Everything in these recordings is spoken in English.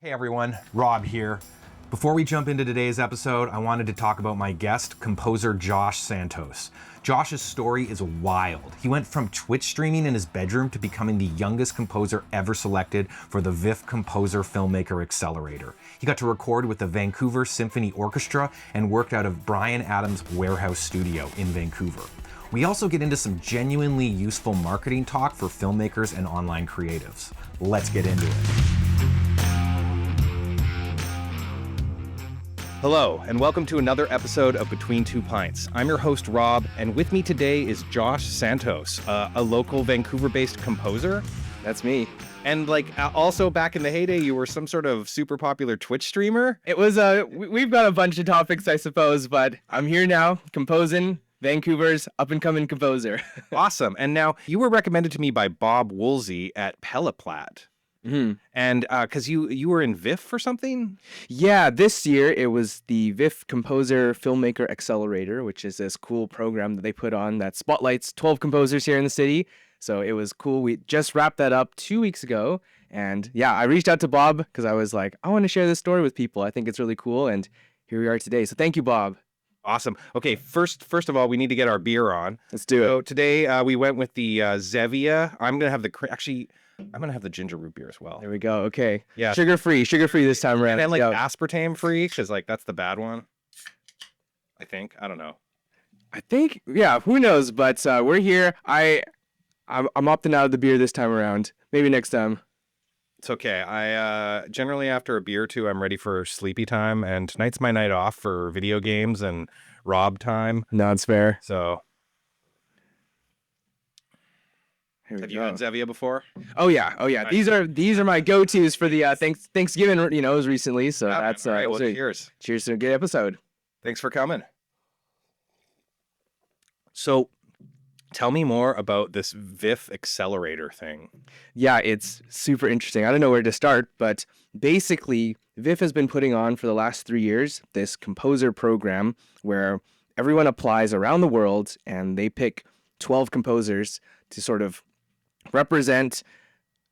Hey everyone, Rob here. Before we jump into today's episode, I wanted to talk about my guest, composer Josh Santos. Josh's story is wild. He went from Twitch streaming in his bedroom to becoming the youngest composer ever selected for the VIFF Composer Filmmaker Accelerator. He got to record with the Vancouver Symphony Orchestra and worked out of Bryan Adams' warehouse studio in Vancouver. We also get into some genuinely useful marketing talk for filmmakers and online creatives. Let's get into it. Hello, and welcome to another episode of Between Two Pints. I'm your host, Rob, and with me today is Josh Santos, a local Vancouver-based composer. That's me. And also back in the heyday, you were some sort of super popular Twitch streamer. It was, we've got a bunch of topics, I suppose, but I'm here now, composing, Vancouver's up-and-coming composer. Awesome. And now, you were recommended to me by Bob Woolsey at Pelleplat. Mm-hmm. And because you were in VIFF or something? Yeah, this year it was the VIFF Composer Filmmaker Accelerator, which is this cool program that they put on that spotlights 12 composers here in the city. So it was cool. We just wrapped that up 2 weeks ago. And yeah, I reached out to Bob because I was like, I want to share this story with people. I think it's really cool. And here we are today. So thank you, Bob. Awesome. Okay, first of all, we need to get our beer on. Let's do it. So today we went with the Zevia. I'm going to have the ginger root beer as well. There we go. Okay. Yeah. Sugar-free this time around. And aspartame free, because that's the bad one. I think. I don't know. I think, yeah, who knows? But we're here. I'm opting out of the beer this time around. Maybe next time. It's okay. I generally after a beer or two, I'm ready for sleepy time, and tonight's my night off for video games and Rob time. No, it's fair. So. Have you had Zevia before? Oh yeah. Nice. These are my go-tos for the Thanksgiving. It was recently, so yeah, that's all right. Well, cheers. Cheers to a good episode. Thanks for coming. So, tell me more about this VIFF Accelerator thing. Yeah, it's super interesting. I don't know where to start, but basically, VIFF has been putting on for the last 3 years this composer program where everyone applies around the world and they pick 12 composers to sort of represent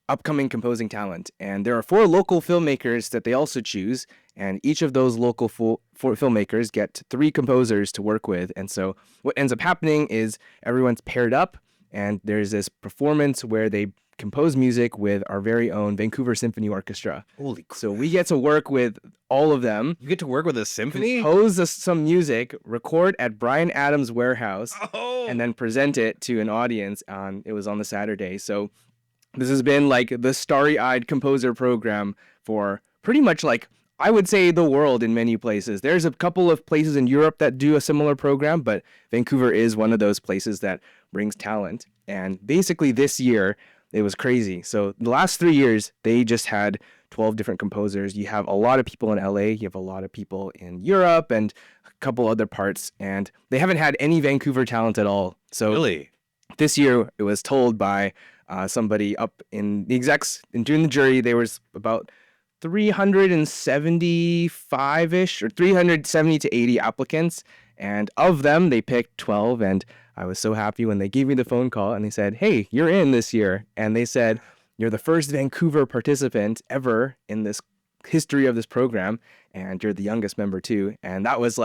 upcoming composing talent. And there are 4 local filmmakers that they also choose, and each of those local 4 filmmakers get 3 composers to work with. And so what ends up happening is everyone's paired up, and there's this performance where they compose music with our very own Vancouver Symphony Orchestra. Holy crap. So we get to work with all of them. You get to work with a symphony? Compose some music, record at Bryan Adams' warehouse, and then present it to an audience. It was on the Saturday. So this has been like the starry-eyed composer program for pretty much I would say the world in many places. There's a couple of places in Europe that do a similar program, but Vancouver is one of those places that brings talent. And basically this year, it was crazy. So the last 3 years, they just had 12 different composers. You have a lot of people in LA, you have a lot of people in Europe and a couple other parts, and they haven't had any Vancouver talent at all. So really? This year, it was told by somebody up in the execs and during the jury, there was about 375-ish or 370 to 80 applicants. And of them, they picked 12. And I was so happy when they gave me the phone call and they said, hey, you're in this year. And they said, you're the first Vancouver participant ever in this history of this program. And you're the youngest member too. And that was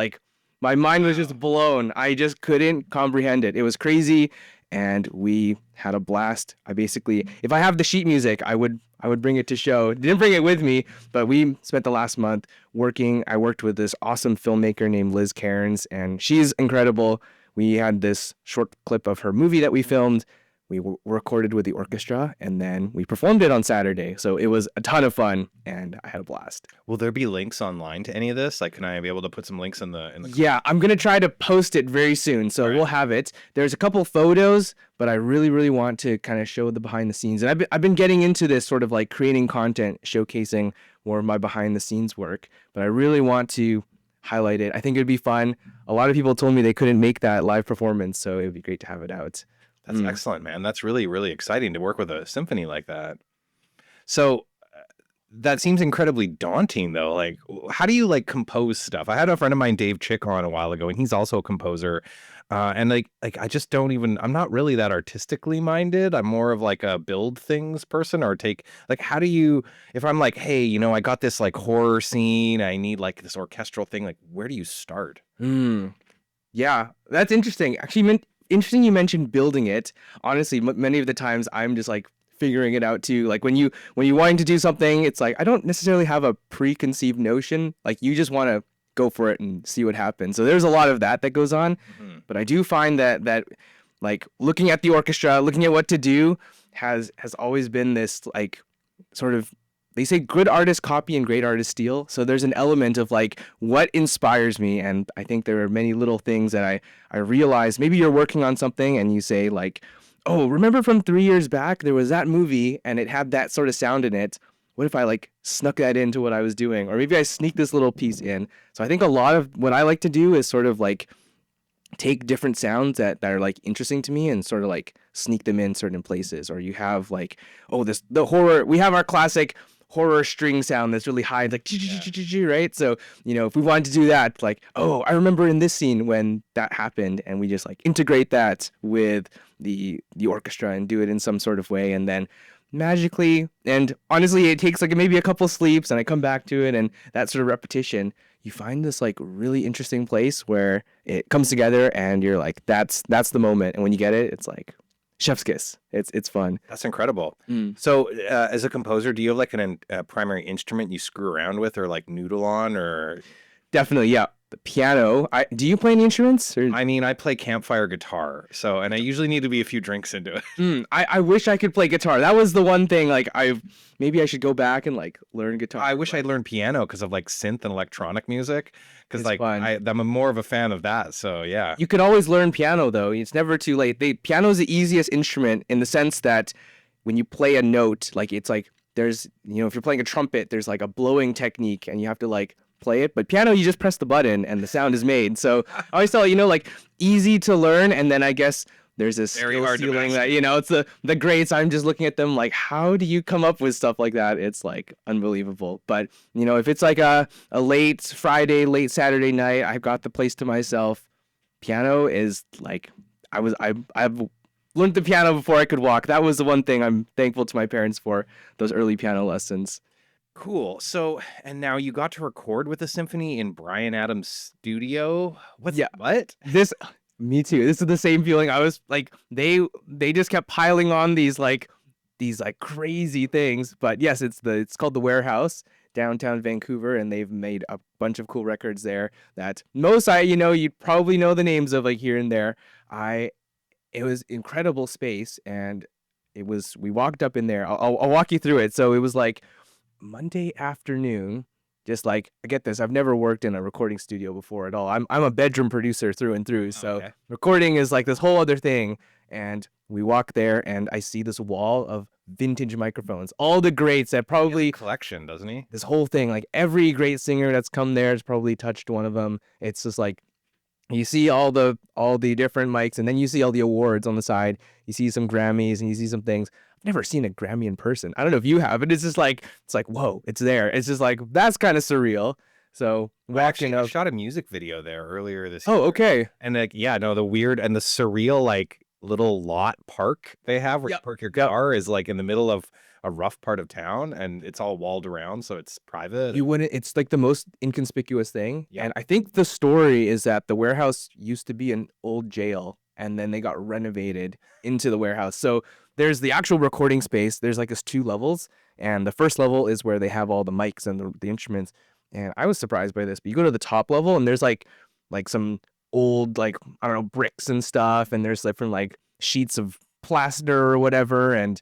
my mind was just blown. I just couldn't comprehend it. It was crazy. And we had a blast. If I have the sheet music, I would bring it to show. Didn't bring it with me, but we spent the last month working. I worked with this awesome filmmaker named Liz Cairns, and she's incredible. We had this short clip of her movie that we filmed. We recorded with the orchestra, and then we performed it on Saturday. So it was a ton of fun, and I had a blast. Will there be links online to any of this? Can I be able to put some links in the? Yeah, I'm gonna try to post it very soon, so We'll have it. There's a couple photos, but I really, really want to kind of show the behind the scenes. And I've been getting into this sort of creating content, showcasing more of my behind the scenes work. But I really want to highlight it. I think it'd be fun. A lot of people told me they couldn't make that live performance, so it would be great to have it out. That's excellent, man. That's really, really exciting to work with a symphony like that. So that seems incredibly daunting though. Like, how do you like compose stuff? I had a friend of mine, Dave Chick, on a while ago, and he's also a composer. And like I just don't even, I'm not really that artistically minded. I'm more of like a build things person, or take like, how do you, if I'm like, hey, you know, I got this like horror scene, I need like this orchestral thing, like where do you start? Yeah, that's interesting. Actually, interesting you mentioned building it. Honestly, many of the times I'm just like figuring it out too. Like when you wanting to do something, it's like I don't necessarily have a preconceived notion. Like you just want to go for it and see what happens. So there's a lot of that goes on. But I do find that like looking at the orchestra, looking at what to do has always been this like sort of, they say good artists copy and great artists steal. So there's an element of like what inspires me. And I think there are many little things that I realize. Maybe you're working on something and you say like, oh, remember from 3 years back, there was that movie and it had that sort of sound in it. What if I like snuck that into what I was doing? Or maybe I sneak this little piece in. So I think a lot of what I like to do is sort of like take different sounds that are like interesting to me and sort of like sneak them in certain places. Or you have like, oh, the horror, we have our classic horror string sound that's really high, like right? So, you know, if we wanted to do that, like, oh, I remember in this scene when that happened, and we just like integrate that with the orchestra and do it in some sort of way, and then magically, and honestly, it takes like maybe a couple sleeps, and I come back to it, and that sort of repetition, you find this like really interesting place where it comes together, and you're like, that's the moment, and when you get it, it's like chef's kiss. It's fun. That's incredible. So as a composer, do you have like a primary instrument you screw around with, or like noodle on, or? Definitely, yeah. The piano. Do you play any instruments? Or? I mean, I play campfire guitar, and I usually need to be a few drinks into it. I wish I could play guitar. That was the one thing, like, maybe I should go back and like learn guitar. I wish I'd learned piano because of like synth and electronic music, because like fun. I'm more of a fan of that. So yeah. You could always learn piano though. It's never too late. Piano is the easiest instrument in the sense that when you play a note, like it's like there's, you know, if you're playing a trumpet, there's like a blowing technique and you have to like play it. But piano, you just press the button and the sound is made. So I always tell you know, like easy to learn, and then I guess there's this skill ceiling that, you know, it's the greats. I'm just looking at them like, how do you come up with stuff like that? It's like unbelievable. But you know, if it's like a late Friday, late Saturday night, I've got the place to myself. Piano is like, I've learned the piano before I could walk. That was the one thing I'm thankful to my parents for, those early piano lessons. Cool. So, and now you got to record with the symphony in Bryan Adams' studio. What? This, me too. This is the same feeling. I was like, they just kept piling on these crazy things. But yes, it's called the Warehouse, downtown Vancouver, and they've made a bunch of cool records there that most you'd probably know the names of like here and there. It was incredible space, and we walked up in there. I'll walk you through it. So it was like Monday afternoon, just like, I get this, I've never worked in a recording studio before at all. I'm a bedroom producer through and through, so okay. Recording is like this whole other thing. And we walk there, and I see this wall of vintage microphones, all the greats that probably... He has a collection, doesn't he? This whole thing, like every great singer that's come there has probably touched one of them. It's just like, you see all the different mics, and then you see all the awards on the side. You see some Grammys, and you see some things. Never seen a Grammy in person. I don't know if you have, but it's just like, whoa, it's there. It's just like, that's kind of surreal. So actually, I shot a music video there earlier this year. Oh, okay. And like, yeah, no, the weird and the surreal like little lot park they have where you park your car is like in the middle of a rough part of town, and it's all walled around, so it's private. It's like the most inconspicuous thing. Yeah. And I think the story is that the Warehouse used to be an old jail, and then they got renovated into the Warehouse. So there's the actual recording space. There's like this 2 levels, and the first level is where they have all the mics and the instruments. And I was surprised by this, but you go to the top level, and there's like some old, like, I don't know, bricks and stuff, and there's different like sheets of plaster or whatever, and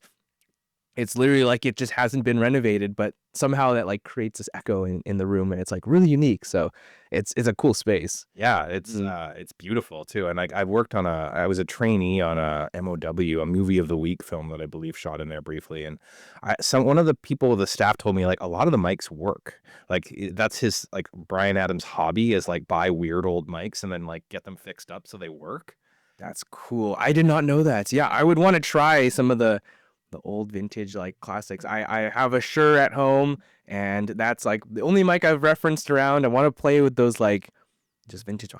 it's literally like it just hasn't been renovated, but somehow that like creates this echo in the room, and it's like really unique. So it's a cool space. Yeah, it's beautiful too. And like I was a trainee on a MOW, a movie of the week film that I believe shot in there briefly. And one of the people, the staff told me like a lot of the mics work. Like that's his, like Bryan Adams' hobby is like buy weird old mics and then like get them fixed up so they work. That's cool. I did not know that. Yeah, I would want to try some of the the old vintage like classics. I have a Shure at home, and that's like the only mic I've referenced around. I want to play with those like just vintage.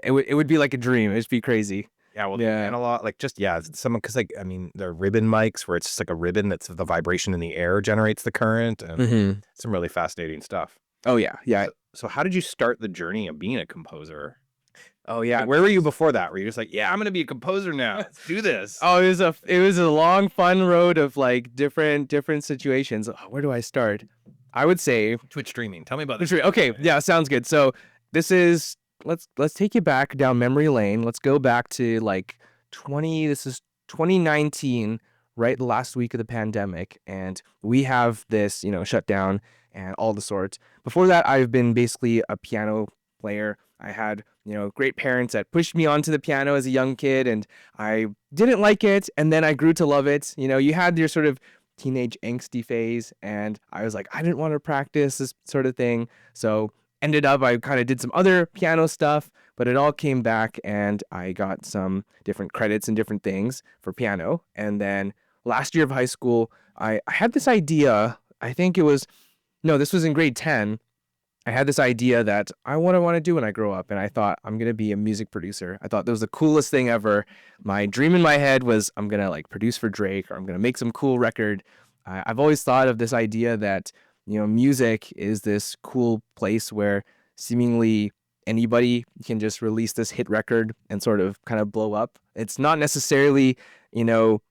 It would be like a dream. It'd be crazy. Yeah, well, the Yeah. analog, like just someone because like I mean, there are ribbon mics where it's just like a ribbon that's the vibration in the air generates the current, and some really fascinating stuff. Oh yeah, yeah. So how did you start the journey of being a composer? Oh yeah. Like, where were you before that? Were you just like, yeah, I'm gonna be a composer now. Let's do this. Oh, it was a long, fun road of like different situations. Where do I start? I would say Twitch streaming. Tell me about this. Okay, yeah, sounds good. So this is let's take you back down memory lane. Let's go back to like 2019, right? The last week of the pandemic, and we have this, shutdown and all the sorts. Before that, I've been basically a piano player. I had, great parents that pushed me onto the piano as a young kid, and I didn't like it, and then I grew to love it. You had your sort of teenage angsty phase, and I was like, I didn't want to practice this sort of thing. So ended up, I kind of did some other piano stuff, but it all came back, and I got some different credits and different things for piano. And then last year of high school, I had this idea. I think it was, no, this was in grade 10. I had this idea that I want to do when I grow up, and I thought I'm gonna be a music producer. I thought that was the coolest thing ever. My dream in my head was I'm gonna like produce for Drake, or I'm gonna make some cool record. I've always thought of this idea that music is this cool place where seemingly anybody can just release this hit record and sort of kind of blow up. It's not necessarily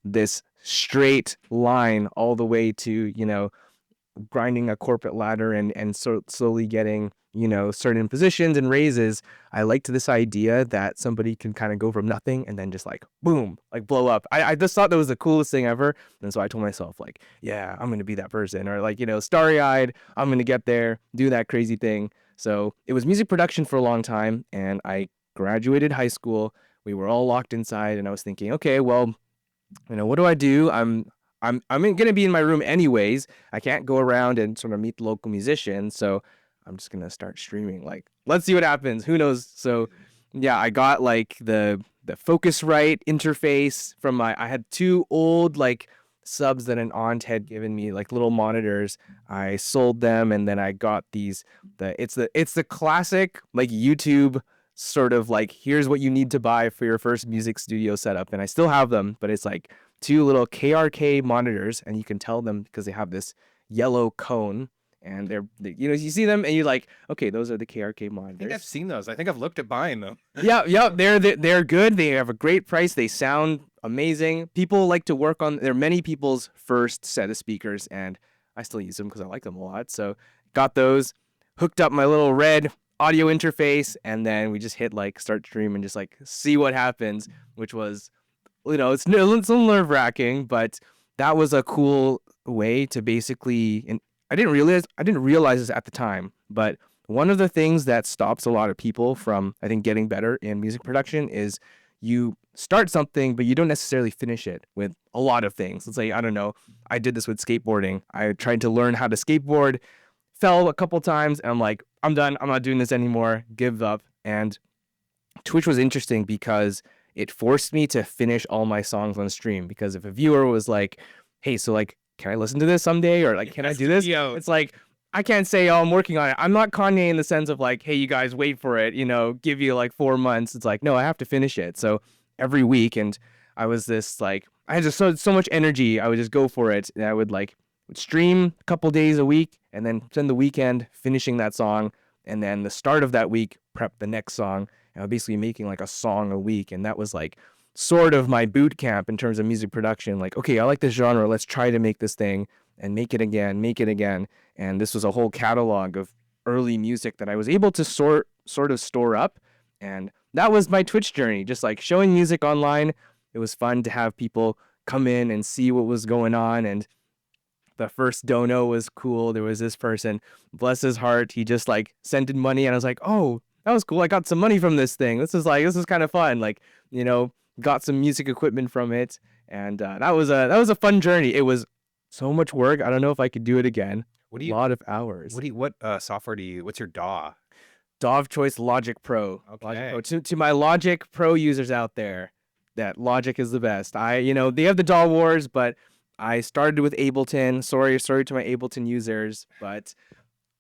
this straight line all the way to grinding a corporate ladder and slowly getting certain positions and raises. I liked this idea that somebody can kind of go from nothing and then just like boom, like blow up. I just thought that was the coolest thing ever, and so I told myself like, yeah, I'm gonna be that person, or like starry-eyed, I'm gonna get there, do that crazy thing. So it was music production for a long time, and I graduated high school. We were all locked inside, and I was thinking, okay, well, what do I do? I'm gonna be in my room anyways. I can't go around and sort of meet the local musicians, so I'm just gonna start streaming. Like, let's see what happens. Who knows? So, yeah, I got like the Focusrite interface from I had two old like subs that an aunt had given me, like little monitors. I sold them, and then I got these. It's the classic like YouTube sort of like, here's what you need to buy for your first music studio setup, and I still have them, but it's like two little KRK monitors, and you can tell them because they have this yellow cone, and you see them and you're like, okay, those are the KRK monitors. I think I've seen those. I think I've looked at buying them. Yeah, they're good. They have a great price. They sound amazing. People like to work on. They're many people's first set of speakers, and I still use them because I like them a lot. So got those, hooked up my little red audio interface, and then we just hit like start stream and just like see what happens, which was, it's a little nerve-wracking, but that was a cool way to basically, and I didn't realize this at the time, but one of the things that stops a lot of people from, I think, getting better in music production is you start something, but you don't necessarily finish it with a lot of things. Let's say, I don't know, I did this with skateboarding. I tried to learn how to skateboard, fell a couple times, and I'm like, I'm done. I'm not doing this anymore. Give up. And Twitch was interesting because it forced me to finish all my songs on stream, because if a viewer was like, hey, so like, can I listen to this someday? Or like, can I do this? It's like, I can't say, oh, I'm working on it. I'm not Kanye in the sense of like, hey, you guys wait for it, give you like 4 months. It's like, no, I have to finish it. So every week, and I was this like, I had just so much energy. I would just go for it. And I would stream a couple days a week, and then spend the weekend finishing that song. And then the start of that week, prep the next song. And I was basically making like a song a week. And that was like sort of my boot camp in terms of music production. Like, okay, I like this genre. Let's try to make this thing and make it again. And this was a whole catalog of early music that I was able to sort of store up. And that was my Twitch journey, just like showing music online. It was fun to have people come in and see what was going on. And the first dono was cool. There was this person, bless his heart, he just like sent in money, and I was like, oh, that was cool. I got some money from this thing. This is kind of fun. Like, got some music equipment from it. And that was a fun journey. It was so much work. I don't know if I could do it again. A lot of hours. What software what's your DAW? DAW of choice, Logic Pro. Okay. Logic Pro. To my Logic Pro users out there, that Logic is the best. They have the DAW wars, but I started with Ableton. Sorry to my Ableton users, but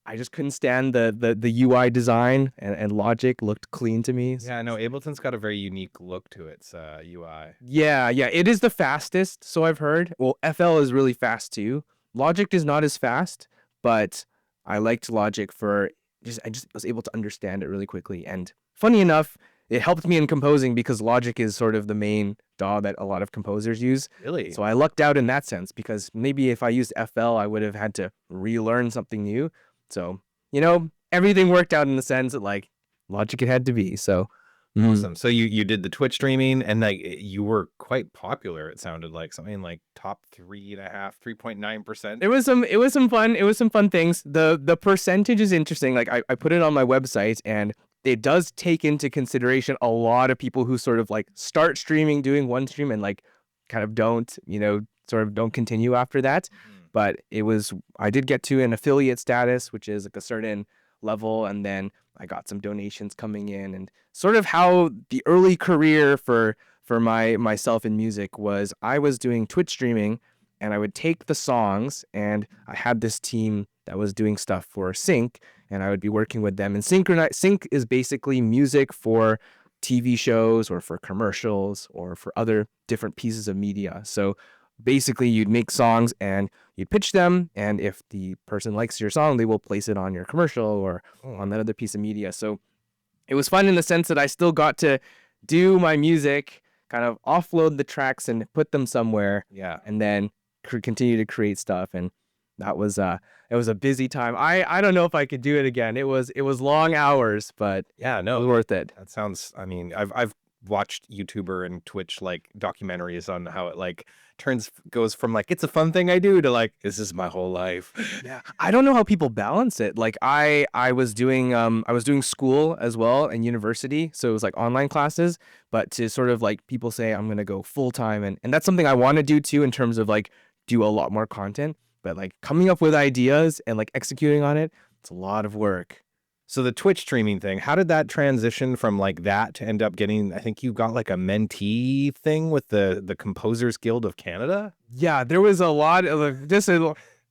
I just couldn't stand the UI design, and Logic looked clean to me. Yeah, no, Ableton's got a very unique look to its UI. Yeah, it is the fastest, so I've heard. Well, FL is really fast too. Logic is not as fast, but I liked Logic for I just was able to understand it really quickly. And funny enough, it helped me in composing because Logic is sort of the main DAW that a lot of composers use. Really? So I lucked out in that sense, because maybe if I used FL, I would have had to relearn something new. So, everything worked out in the sense that like Logic it had to be. So Awesome. So you did the Twitch streaming, and like you were quite popular. It sounded like something like top 3.9%. It was some fun things. The percentage is interesting. Like I put it on my website, and it does take into consideration a lot of people who sort of like start streaming, doing one stream, and like kind of don't, sort of don't continue after that. But I did get to an affiliate status, which is like a certain level, and then I got some donations coming in, and sort of how the early career for myself in music was. I was doing Twitch streaming, and I would take the songs, and I had this team that was doing stuff for Sync, and I would be working with them. And Sync is basically music for TV shows or for commercials or for other different pieces of media. So basically you'd make songs and you'd pitch them, and if the person likes your song, they will place it on your commercial or on that other piece of media. So it was fun in the sense that I still got to do my music, kind of offload the tracks and put them somewhere. Yeah. And then continue to create stuff. And that was it was a busy time. I don't know if I could do it again. It was long hours, but Yeah, it no, was worth it. that sounds, I mean, I've watched YouTuber and Twitch like documentaries on how it like goes from like it's a fun thing I do to like this is my whole life. Yeah, I don't know how people balance it. Like I was doing school as well and university, so it was like online classes. But to sort of like people say I'm gonna go full time, and that's something I want to do too in terms of like do a lot more content. But like coming up with ideas and like executing on it, it's a lot of work. So the Twitch streaming thing, how did that transition from like that to end up getting, I think you got like a mentee thing with the Composers Guild of Canada? Yeah, there was a lot of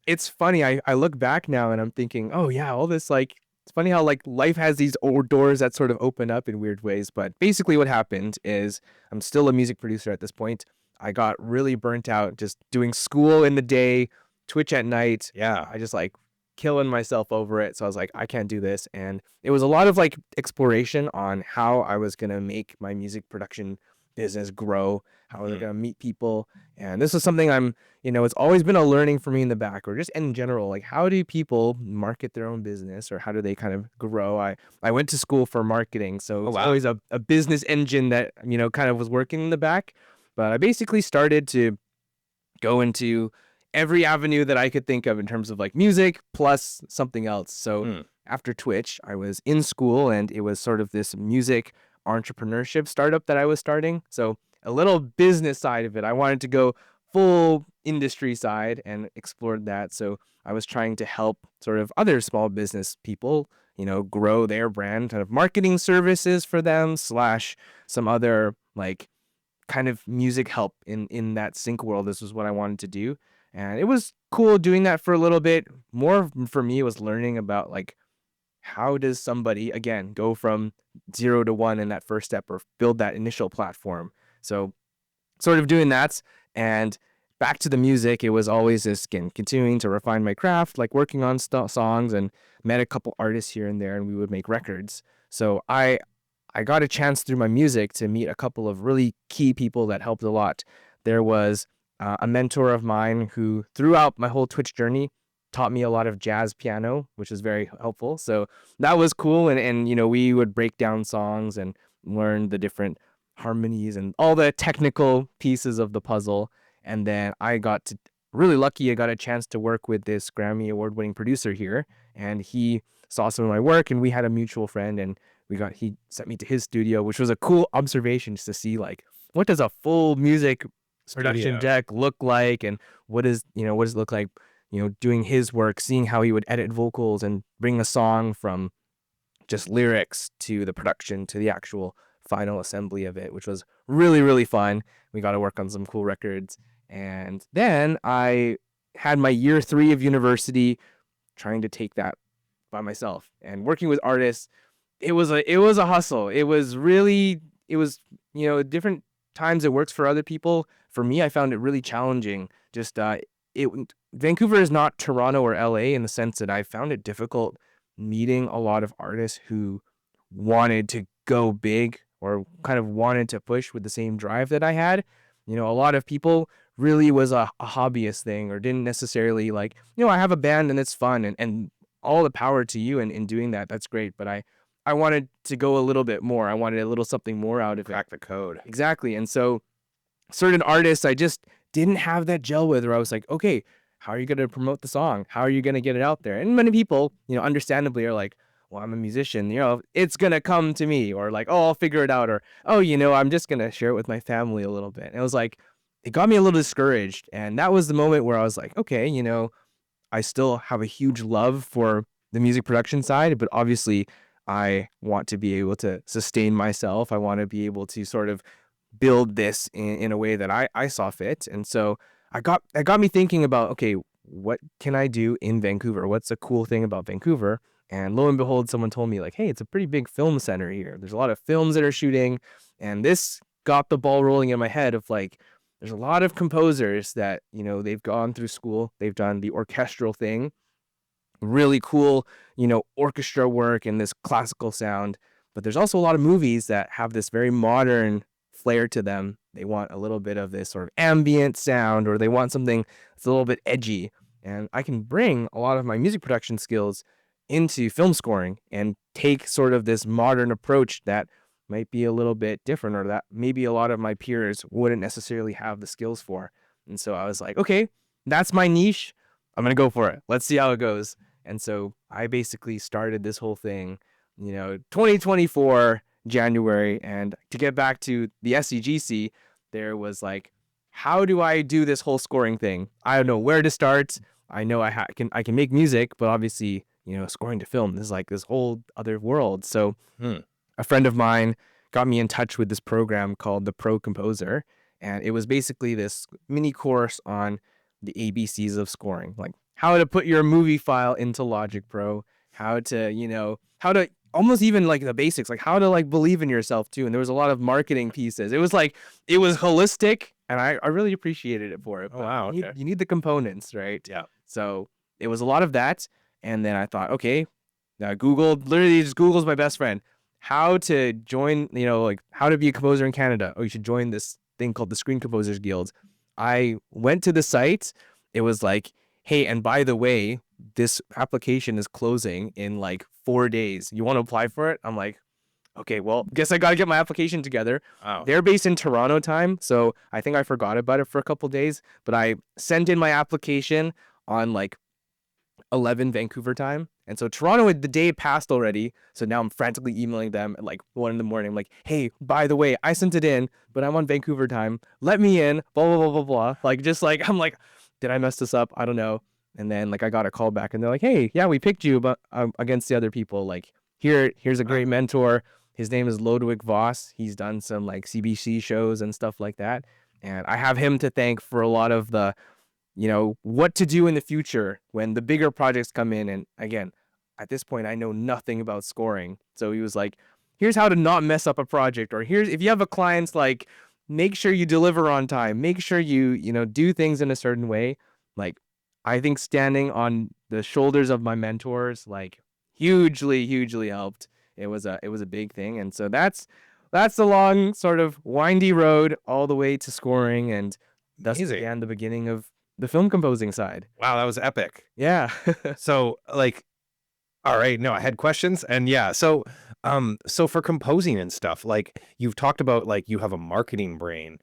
it's funny. I look back now and I'm thinking, oh yeah, all this like, it's funny how like life has these old doors that sort of open up in weird ways. But basically what happened is I'm still a music producer at this point. I got really burnt out just doing school in the day, Twitch at night. Yeah. I just like killing myself over it. So I was like, I can't do this. And it was a lot of like exploration on how I was going to make my music production business grow, how was I going to meet people. And this is something it's always been a learning for me in the back, or just in general, like how do people market their own business, or how do they kind of grow? I went to school for marketing, so it's always a business engine that, kind of was working in the back. But I basically started to go into every avenue that I could think of in terms of like music plus something else. So after Twitch, I was in school, and it was sort of this music entrepreneurship startup that I was starting. So a little business side of it. I wanted to go full industry side and explored that. So I was trying to help sort of other small business people, grow their brand, kind of marketing services for them / some other like kind of music help in that sync world. This was what I wanted to do. And it was cool doing that for a little bit. More for me was learning about like, how does somebody, again, go from 0 to 1 in that first step, or build that initial platform? So sort of doing that. And back to the music, it was always this, again, continuing to refine my craft, like working on songs, and met a couple artists here and there, and we would make records. So I got a chance through my music to meet a couple of really key people that helped a lot. There was a mentor of mine who, throughout my whole Twitch journey, taught me a lot of jazz piano, which was very helpful. So that was cool. And we would break down songs and learn the different harmonies and all the technical pieces of the puzzle. And then really lucky, I got a chance to work with this Grammy award-winning producer here. And he saw some of my work, and we had a mutual friend, and he sent me to his studio, which was a cool observation just to see like, what does a full music production deck look like, and what does it look like, doing his work, seeing how he would edit vocals and bring a song from just lyrics to the production to the actual final assembly of it, which was really, really fun. We got to work on some cool records. And then I had my year 3 of university trying to take that by myself and working with artists. It was a hustle. It was different times it works for other people. For me, I found it really challenging. Just Vancouver is not Toronto or LA in the sense that I found it difficult meeting a lot of artists who wanted to go big or kind of wanted to push with the same drive that I had. A lot of people really was a hobbyist thing or didn't necessarily I have a band and it's fun and all the power to you in doing that. That's great. But I wanted to go a little bit more. I wanted a little something more out of it. Crack the code. Exactly. And so certain artists I just didn't have that gel with, or I was like, okay, how are you going to promote the song? How are you going to get it out there? And many people, understandably are like, well, I'm a musician, it's going to come to me, or like, oh, I'll figure it out, or, oh, I'm just going to share it with my family a little bit. And it was like, it got me a little discouraged. And that was the moment where I was like, okay, I still have a huge love for the music production side, but obviously I want to be able to sustain myself. I want to be able to sort of build this in a way that I saw fit. And so it got me thinking about, okay, what can I do in Vancouver? What's a cool thing about Vancouver? And lo and behold, someone told me like, hey, it's a pretty big film center here. There's a lot of films that are shooting. And this got the ball rolling in my head of like, there's a lot of composers that, they've gone through school. They've done the orchestral thing, really cool, orchestra work and this classical sound. But there's also a lot of movies that have this very modern flair to them. They want a little bit of this sort of ambient sound, or they want something that's a little bit edgy. And I can bring a lot of my music production skills into film scoring and take sort of this modern approach that might be a little bit different, or that maybe a lot of my peers wouldn't necessarily have the skills for. And so I was like, okay, that's my niche. I'm going to go for it. Let's see how it goes. And so I basically started this whole thing, 2024 January. And to get back to the SCGC, there was like, how do I do this whole scoring thing? I don't know where to start. I know I can make music, but obviously, scoring to film, this is like this whole other world. So a friend of mine got me in touch with this program called the Pro Composer. And it was basically this mini course on the ABCs of scoring, like how to put your movie file into Logic Pro, how to almost even like the basics, like how to like believe in yourself too. And there was a lot of marketing pieces. It was holistic, and I really appreciated it for it. Oh, wow. Okay. You need the components, right? Yeah. So it was a lot of that. And then I thought, okay, Google's my best friend. How to join, how to be a composer in Canada. Oh, you should join this thing called the Screen Composers Guild. I went to the site. It was like, hey, and by the way, this application is closing in like 4 days. You want to apply for it? I'm like, okay, well, guess I got to get my application together. Wow. They're based in Toronto time, so I think I forgot about it for a couple days, but I sent in my application on like 11 Vancouver time. And so Toronto, the day passed already. So now I'm frantically emailing them at like 1 a.m. I'm like, hey, by the way, I sent it in, but I'm on Vancouver time. Let me in, blah, blah, blah, blah, blah. Like, just like, I'm like, did I mess this up? I don't know. And then like I got a call back and they're like, hey, yeah, we picked you, but against the other people. Like, here's a great mentor. His name is Lodewijk Voss. He's done some like CBC shows and stuff like that. And I have him to thank for a lot of the, what to do in the future when the bigger projects come in. And again, at this point, I know nothing about scoring. So he was like, here's how to not mess up a project, or here's, if you have a client, like, make sure you deliver on time, make sure you do things in a certain way. Like, I think standing on the shoulders of my mentors, like, hugely helped. It was a big thing. And so that's the long sort of windy road all the way to scoring. And thus began the beginning of the film composing side. Wow, that was epic. Yeah. So like, all right, no, I had questions. And yeah, so for composing and stuff, like you've talked about, like you have a marketing brain.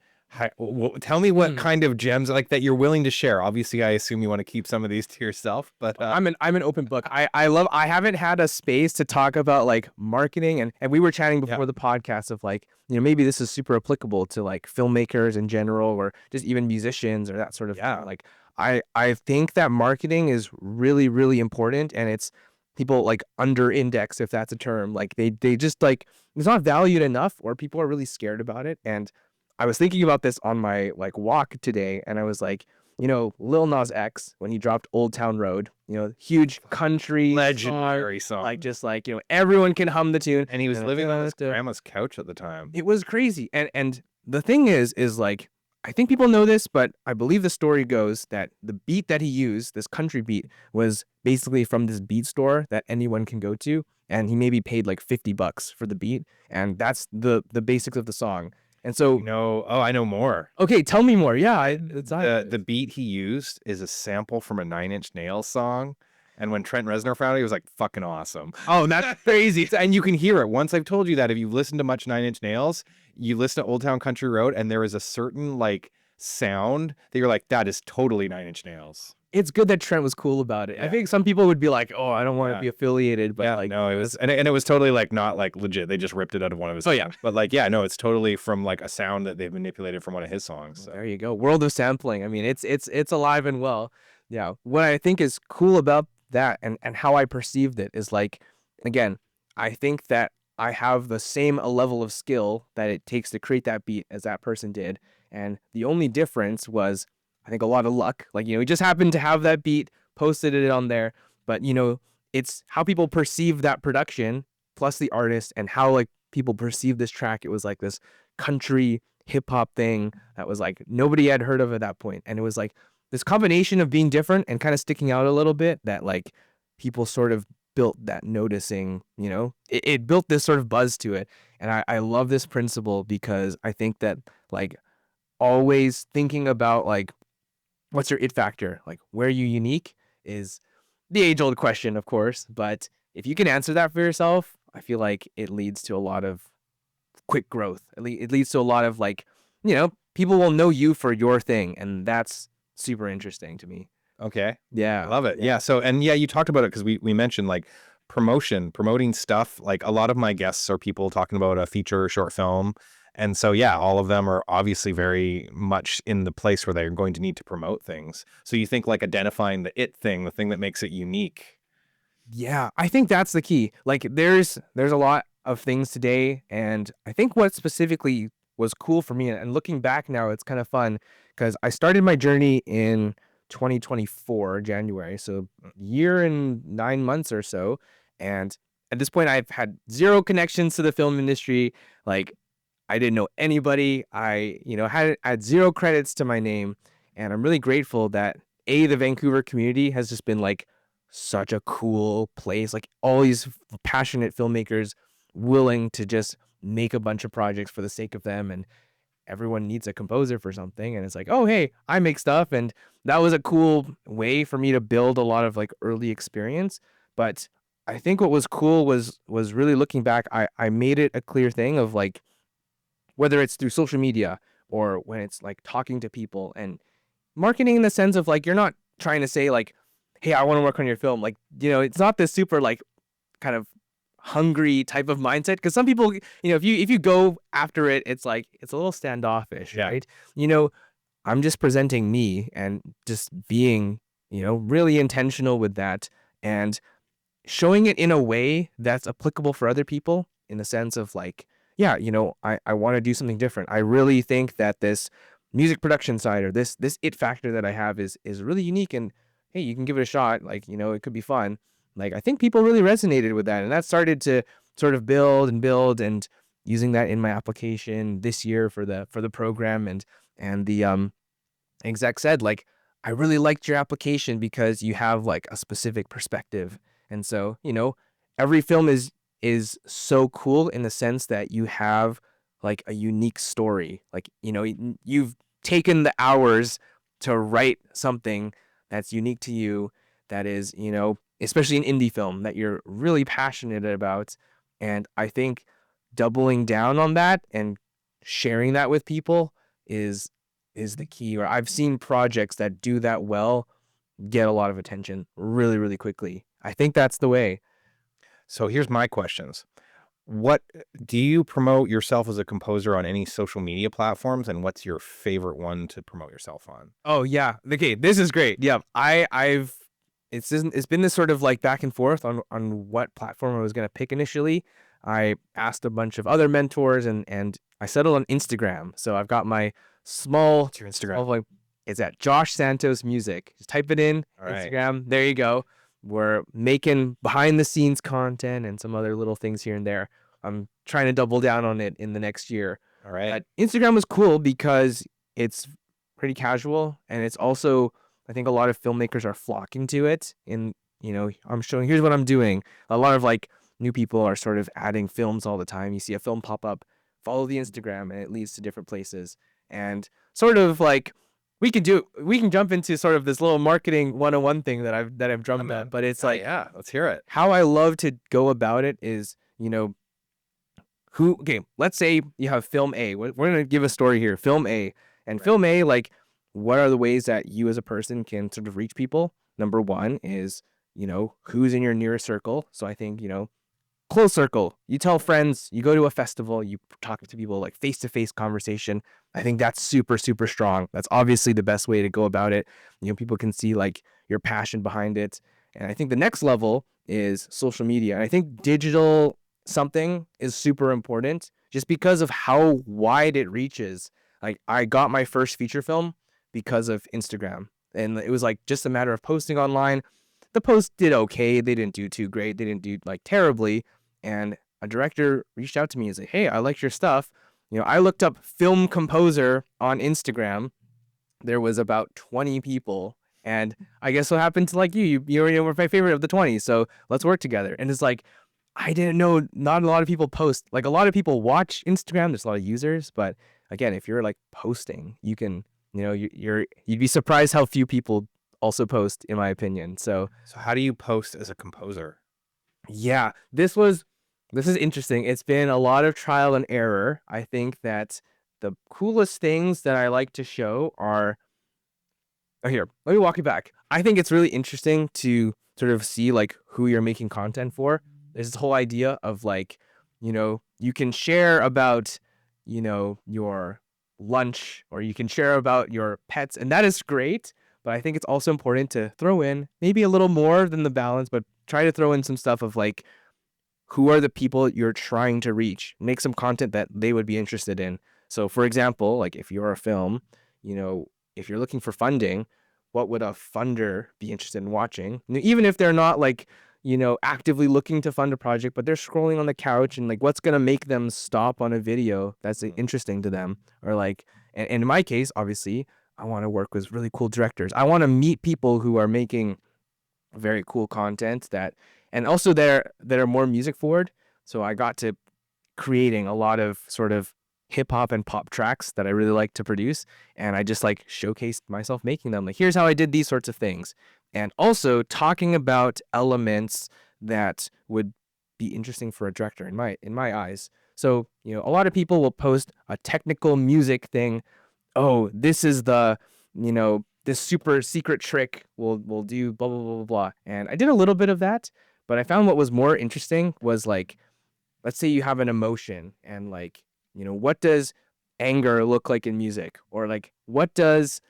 Tell me what kind of gems like that you're willing to share. Obviously, I assume you want to keep some of these to yourself, but I'm an open book. I haven't had a space to talk about like marketing, and we were chatting before the podcast of like, maybe this is super applicable to like filmmakers in general, or just even musicians or that sort of thing. Like I think that marketing is really, really important, and it's people like under index, if that's a term. Like they just like, it's not valued enough, or people are really scared about it. And I was thinking about this on my like walk today, and I was like, Lil Nas X, when he dropped Old Town Road, huge country Legendary song. like just like, everyone can hum the tune. And he was living on his grandma's couch at the time. It was crazy. And the thing is like, I think people know this, but I believe the story goes that the beat that he used, this country beat, was basically from this beat store that anyone can go to, and he maybe paid like $50 for the beat, and that's the basics of the song. And so, I know more. Okay, tell me more. Yeah, The beat he used is a sample from a Nine Inch Nails song. And when Trent Reznor found it, he was like, fucking awesome. Oh, that's crazy. And you can hear it. Once I've told you that, if you've listened to much Nine Inch Nails, you listen to Old Town Country Road, and there is a certain like sound that you're like, that is totally Nine Inch Nails. It's good that Trent was cool about it. Yeah. I think some people would be like, oh, I don't want to be affiliated. But like, no, it was, and it was totally like not like legit. They just ripped it out of one of his songs. But like, yeah, no, it's totally from like a sound that they've manipulated from one of his songs. So. There you go. World of sampling. I mean, it's alive and well. Yeah. What I think is cool about that and how I perceived it is like, again, I think that I have the same level of skill that it takes to create that beat as that person did. And the only difference was, I think, a lot of luck. Like, he just happened to have that beat, posted it on there. But, it's how people perceive that production plus the artist and how like people perceive this track. It was like this country hip hop thing that was like nobody had heard of at that point. And it was like this combination of being different and kind of sticking out a little bit that like people sort of built that noticing, it built this sort of buzz to it. And I love this principle because I think that like always thinking about like, what's your it factor? Like, where are you unique is the age-old question, of course. But if you can answer that for yourself, I feel like it leads to a lot of quick growth. It leads to a lot of like, people will know you for your thing. And that's super interesting to me. Okay. Yeah. I love it. Yeah. So, and yeah, you talked about it because we mentioned like promoting stuff. Like a lot of my guests are people talking about a feature or short film. And so, yeah, all of them are obviously very much in the place where they're going to need to promote things. So you think like identifying the it thing, the thing that makes it unique. Yeah, I think that's the key. Like there's a lot of things today. And I think what specifically was cool for me, and looking back now, it's kind of fun because I started my journey in 2024, January. So a year and 9 months or so. And at this point, I've had zero connections to the film industry. Like, I didn't know anybody. I, had zero credits to my name. And I'm really grateful that the Vancouver community has just been like such a cool place. Like all these passionate filmmakers willing to just make a bunch of projects for the sake of them. And everyone needs a composer for something. And it's like, oh, hey, I make stuff. And that was a cool way for me to build a lot of like early experience. But I think what was cool was really looking back, I made it a clear thing of like, whether it's through social media or when it's like talking to people and marketing in the sense of like, you're not trying to say like, hey, I want to work on your film. Like, it's not this super like kind of hungry type of mindset. Cause some people, if you go after it, it's like, it's a little standoffish, right? I'm just presenting me and just being, really intentional with that and showing it in a way that's applicable for other people in the sense of like, yeah, I want to do something different. I really think that this music production side or this it factor that I have is really unique. And hey, you can give it a shot. Like, it could be fun. Like, I think people really resonated with that. And that started to sort of build and using that in my application this year for the program. And the exec said, like, I really liked your application because you have like a specific perspective. And so, every film is so cool in the sense that you have like a unique story. Like, you've taken the hours to write something that's unique to you, that is, especially an indie film that you're really passionate about. And I think doubling down on that and sharing that with people is the key. Or I've seen projects that do that well get a lot of attention really, really quickly. I think that's the way. So here's my questions. What do you promote yourself as a composer on any social media platforms, and what's your favorite one to promote yourself on? Oh yeah. Okay, this is great. Yeah. I've it's been this sort of like back and forth on what platform I was gonna pick initially. I asked a bunch of other mentors and I settled on Instagram. So I've got my small, What's your Instagram? small like it's at Josh Santos Music. Just type it in All right. Instagram. There you go. We're making behind the scenes content and some other little things here and there. I'm trying to double down on it in the next year. All right. Instagram was cool because it's pretty casual and it's also, I think a lot of filmmakers are flocking to it. And, I'm showing, here's what I'm doing. A lot of like new people are sort of adding films all the time. You see a film pop up, follow the Instagram, and it leads to different places. And sort of like, we can jump into sort of this little marketing 101 thing that I've drummed up, but it's like, yeah, let's hear it. how I love to go about it is, okay, let's say you have film A. We're going to give a story here, film A. And film A, like, what are the ways that you as a person can sort of reach people? Number one is, who's in your nearest circle. So I think, close circle. You tell friends, you go to a festival, you talk to people, like face-to-face conversation. I think that's super, super strong. That's obviously the best way to go about it. People can see like your passion behind it. And I think the next level is social media. And I think digital something is super important just because of how wide it reaches. Like I got my first feature film because of Instagram. And it was like just a matter of posting online. The post did okay. They didn't do too great. They didn't do like terribly. And a director reached out to me and said, hey, I liked your stuff. I looked up film composer on Instagram. There was about 20 people. And I guess what happened to like you were my favorite of the 20. So let's work together. And it's like, I didn't know not a lot of people post. Like a lot of people watch Instagram. There's a lot of users. But again, if you're like posting, you can, you'd be surprised how few people also post, in my opinion. So how do you post as a composer? Yeah, this is interesting. It's been a lot of trial and error. I think that the coolest things that I like to show are, here, let me walk you back. I think it's really interesting to sort of see like who you're making content for. There's this whole idea of like, you can share about, your lunch or you can share about your pets, and that is great. But I think it's also important to throw in maybe a little more than the balance, but try to throw in some stuff of like, who are the people you're trying to reach? Make some content that they would be interested in. So for example, like if you're a film, if you're looking for funding, what would a funder be interested in watching? Even if they're not like, actively looking to fund a project, but they're scrolling on the couch and like, what's going to make them stop on a video that's interesting to them? Or like, and in my case, obviously, I want to work with really cool directors. I want to meet people who are making very cool content and also that are more music forward. So I got to creating a lot of sort of hip hop and pop tracks that I really like to produce. And I just like showcased myself making them. Like, here's how I did these sorts of things. And also talking about elements that would be interesting for a director in my eyes. So, a lot of people will post a technical music thing. Oh, this is the, this super secret trick we'll do blah, blah, blah, blah, blah. And I did a little bit of that, but I found what was more interesting was like, let's say you have an emotion and like, what does anger look like in music? Or like, what does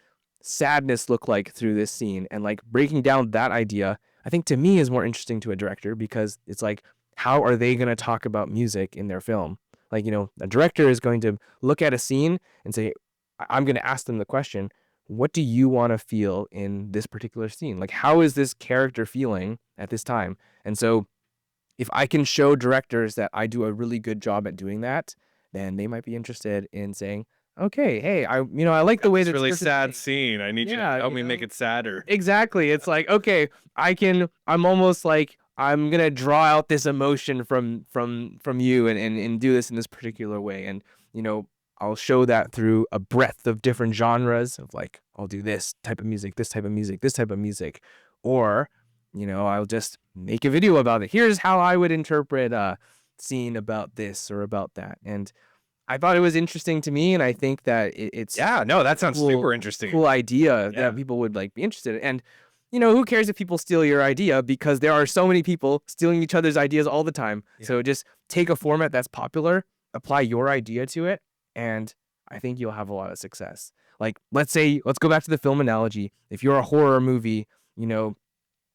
sadness look like through this scene? And like breaking down that idea, I think to me is more interesting to a director because it's like, how are they going to talk about music in their film? Like, a director is going to look at a scene and say, I'm going to ask them the question, what do you want to feel in this particular scene? Like, how is this character feeling at this time? And so if I can show directors that I do a really good job at doing that, then they might be interested in saying, okay, hey, I like the way It's that's really sad scene. I need you to help me make it sadder. Exactly. It's like, okay, I'm almost like, I'm going to draw out this emotion from you and do this in this particular way. And, I'll show that through a breadth of different genres of like, I'll do this type of music, this type of music, this type of music. Or, I'll just make a video about it. Here's how I would interpret a scene about this or about that. And I thought it was interesting to me. And I think that it's that sounds super interesting. Cool idea that people would like be interested in. And, who cares if people steal your idea, because there are so many people stealing each other's ideas all the time. Yeah. So just take a format that's popular, apply your idea to it, and I think you'll have a lot of success. Like, let's go back to the film analogy. If you're a horror movie,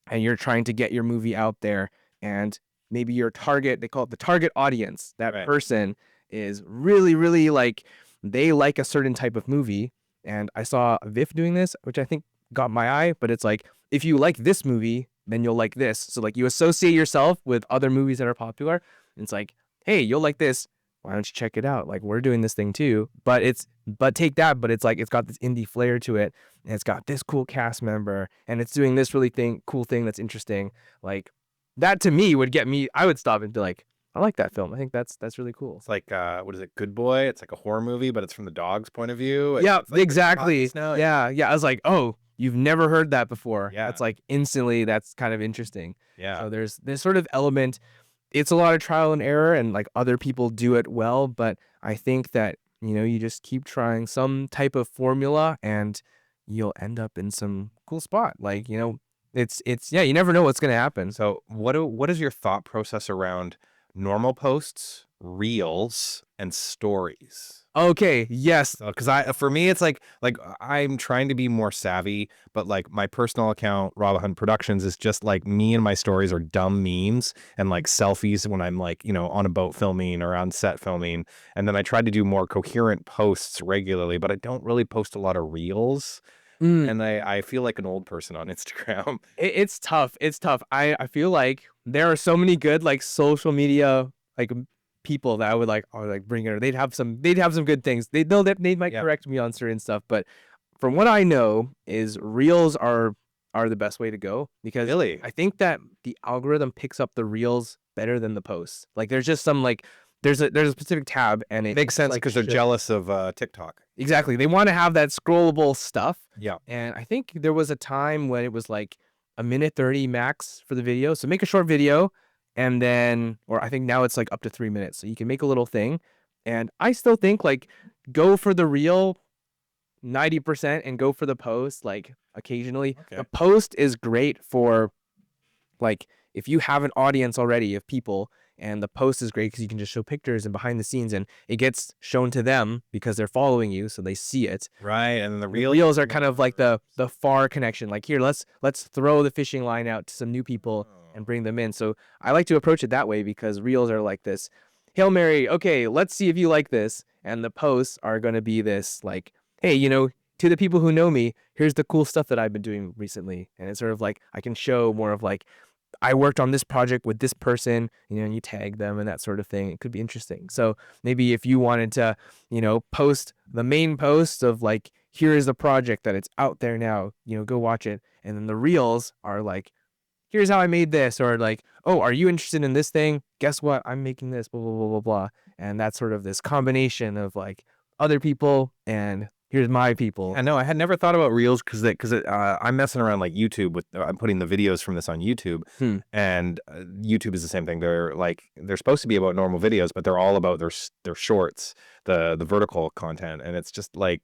and you're trying to get your movie out there, and maybe your target, they call it the target audience, that Right. person is really, really like, they like a certain type of movie. And I saw VIFF doing this, which I think got my eye, but it's like, if you like this movie, then you'll like this. So like you associate yourself with other movies that are popular. And it's like, hey, you'll like this. Why don't you check it out? Like, we're doing this thing too. But take that, but it's like, it's got this indie flair to it. And it's got this cool cast member, and it's doing this really cool thing that's interesting. Like, that to me would get me, I would stop and be like, I like that film. I think that's really cool. It's like what is it? Good Boy. It's like a horror movie, but it's from the dog's point of view. Yeah, It's like exactly. now. Yeah. I was like, oh, you've never heard that before. Yeah. That's like instantly, that's kind of interesting. Yeah. So there's this sort of element. It's a lot of trial and error, and like other people do it well, but I think that, you just keep trying some type of formula and you'll end up in some cool spot. Like, it's yeah, you never know what's going to happen. So what is your thought process around normal posts, reels, and stories? Okay, yes. Because for me, it's like I'm trying to be more savvy, but like my personal account, Rob Hunt Productions, is just like me and my stories are dumb memes and like selfies when I'm like, on a boat filming or on set filming. And then I try to do more coherent posts regularly, but I don't really post a lot of reels. And I feel like an old person on Instagram. It's tough. It's tough. I feel like there are so many good like social media like people that I would like bring in. They'd have some good things. They might correct me on certain stuff, but from what I know is reels are the best way to go, because Really? I think that the algorithm picks up the reels better than the posts. Like there's just some like there's a specific tab, and it Makes sense because they're jealous of TikTok. Exactly. They want to have that scrollable stuff. Yeah. And I think there was a time when it was like a minute 30 max for the video. So make a short video, and then, or I think now it's like up to 3 minutes. So you can make a little thing. And I still think like go for the reel 90% and go for the post like occasionally. Okay. The post is great for like if you have an audience already of people, and the post is great because you can just show pictures and behind the scenes, and it gets shown to them because they're following you, so they see it. Right. And then the reels are kind of like the far connection. Like, here, let's throw the fishing line out to some new people and bring them in. So I like to approach it that way, because reels are like this Hail Mary, okay, let's see if you like this. And the posts are going to be this like, hey, to the people who know me, here's the cool stuff that I've been doing recently. And it's sort of like I can show more of like, I worked on this project with this person, and you tag them and that sort of thing. It could be interesting. So maybe if you wanted to, post the main post of like, here is the project that it's out there now, go watch it. And then the reels are like, here's how I made this, or like, oh, are you interested in this thing? Guess what? I'm making this, blah, blah, blah, blah, blah. And that's sort of this combination of like other people and here's my people. I know. I had never thought about reels because I'm messing around like YouTube with. I'm putting the videos from this on YouTube, and YouTube is the same thing. They're supposed to be about normal videos, but they're all about their shorts, the vertical content, and it's just like,